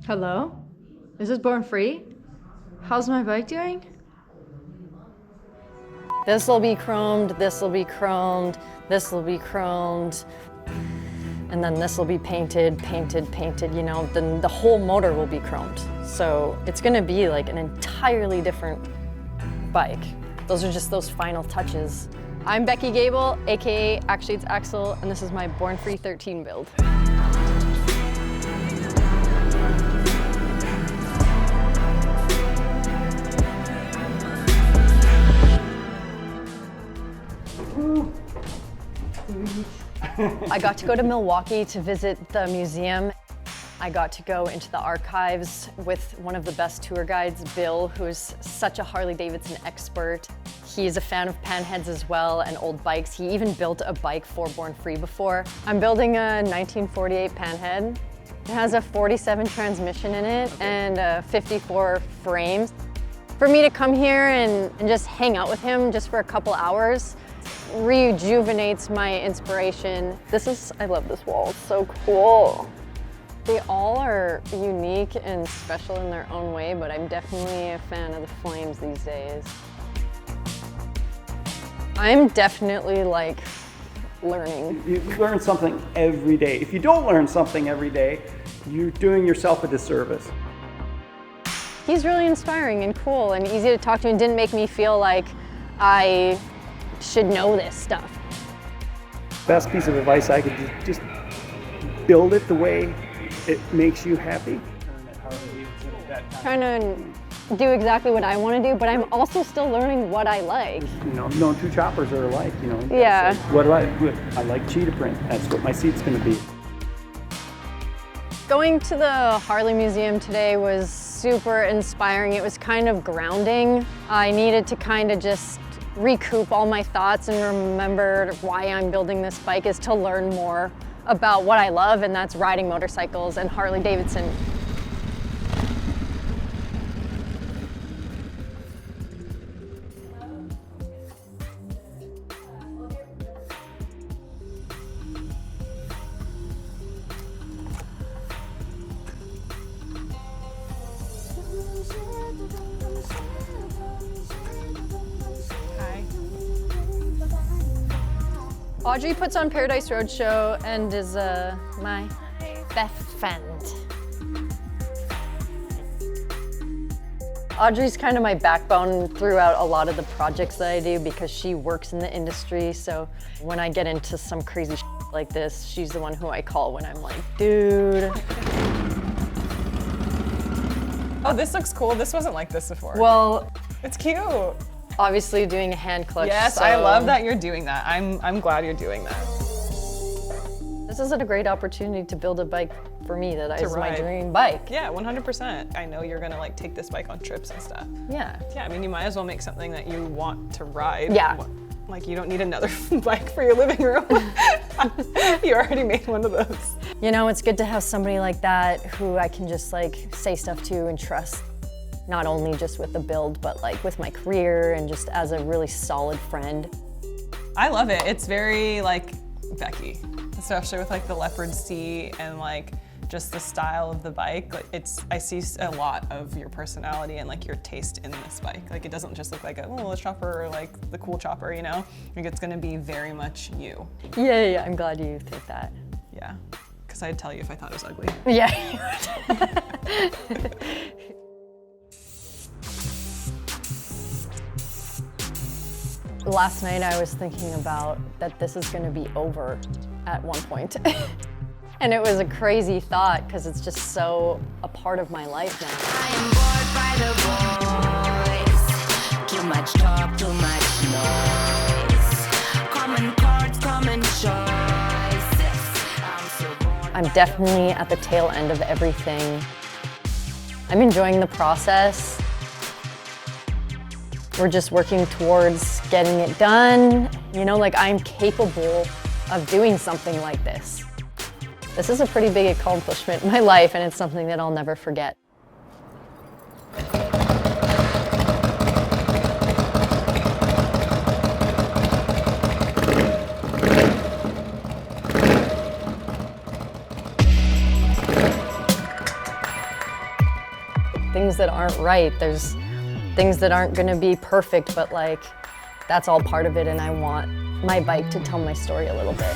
Hello? Is this Born Free? How's my bike doing? This will be chromed, this will be chromed, this will be chromed, and then this will be painted, you know, then the whole motor will be chromed. So it's gonna be like an entirely different bike. Those are just those final touches. I'm Becky Goebel, AKA Actually It's Axel, and this is my Born Free 13 build. I got to go to Milwaukee to visit the museum. I got to go into the archives with one of the best tour guides, Bill, who's such a Harley-Davidson expert. He's a fan of Panheads as well and old bikes. He even built a bike for Born Free before. I'm building a 1948 Panhead. It has a 47 transmission in it and 54 frames. For me to come here and just hang out with him just for a couple hours rejuvenates my inspiration. I love this wall, it's so cool. They all are unique and special in their own way, but I'm definitely a fan of the flames these days. I'm definitely like learning. You learn something every day. If you don't learn something every day, you're doing yourself a disservice. He's really inspiring and cool and easy to talk to and didn't make me feel like I should know this stuff. Best piece of advice I could just build it the way it makes you happy. Trying to do exactly what I want to do, but I'm also still learning what I like. You know, no two choppers are alike, you know. Yeah. What do I like cheetah print. That's what my seat's going to be. Going to the Harley Museum today was super inspiring. It was kind of grounding. I needed to kind of just recoup all my thoughts and remember why I'm building this bike is to learn more about what I love, and that's riding motorcycles and Harley-Davidson. Audrey puts on Paradise Roadshow and is my best friend. Audrey's kind of my backbone throughout a lot of the projects that I do because she works in the industry. So when I get into some crazy shit like this, she's the one who I call when I'm like, dude. Oh, this looks cool. This wasn't like this before. Well, it's cute. Obviously doing a hand clutch. Yes, so I love that you're doing that. I'm glad you're doing that. This is a great opportunity to build a bike for me that is my ride. dream bike. Yeah, 100%. I know you're gonna like take this bike on trips and stuff. Yeah. Yeah, I mean, you might as well make something that you want to ride. Yeah. Like, you don't need another bike for your living room. You already made one of those. You know, it's good to have somebody like that who I can just like say stuff to and trust. Not only just with the build, but like with my career and just as a really solid friend. I love it. It's very like Becky, especially with like the leopard seat and like just the style of the bike. Like I see a lot of your personality and like your taste in this bike. Like it doesn't just look like a chopper or like the cool chopper, you know? Like it's gonna be very much you. Yeah, I'm glad you think that. Yeah, because I'd tell you if I thought it was ugly. Yeah. Last night I was thinking about that this is gonna be over at one point. And it was a crazy thought because it's just so a part of my life now. I am bored by the boys. Too much talk, too much noise. Common cards, common choices. I'm so bored. I'm definitely at the tail end of everything. I'm enjoying the process. We're just working towards getting it done. You know, like I'm capable of doing something like this. This is a pretty big accomplishment in my life, and it's something that I'll never forget. things that aren't right. There's things that aren't gonna be perfect, but like, that's all part of it, and I want my bike to tell my story a little bit.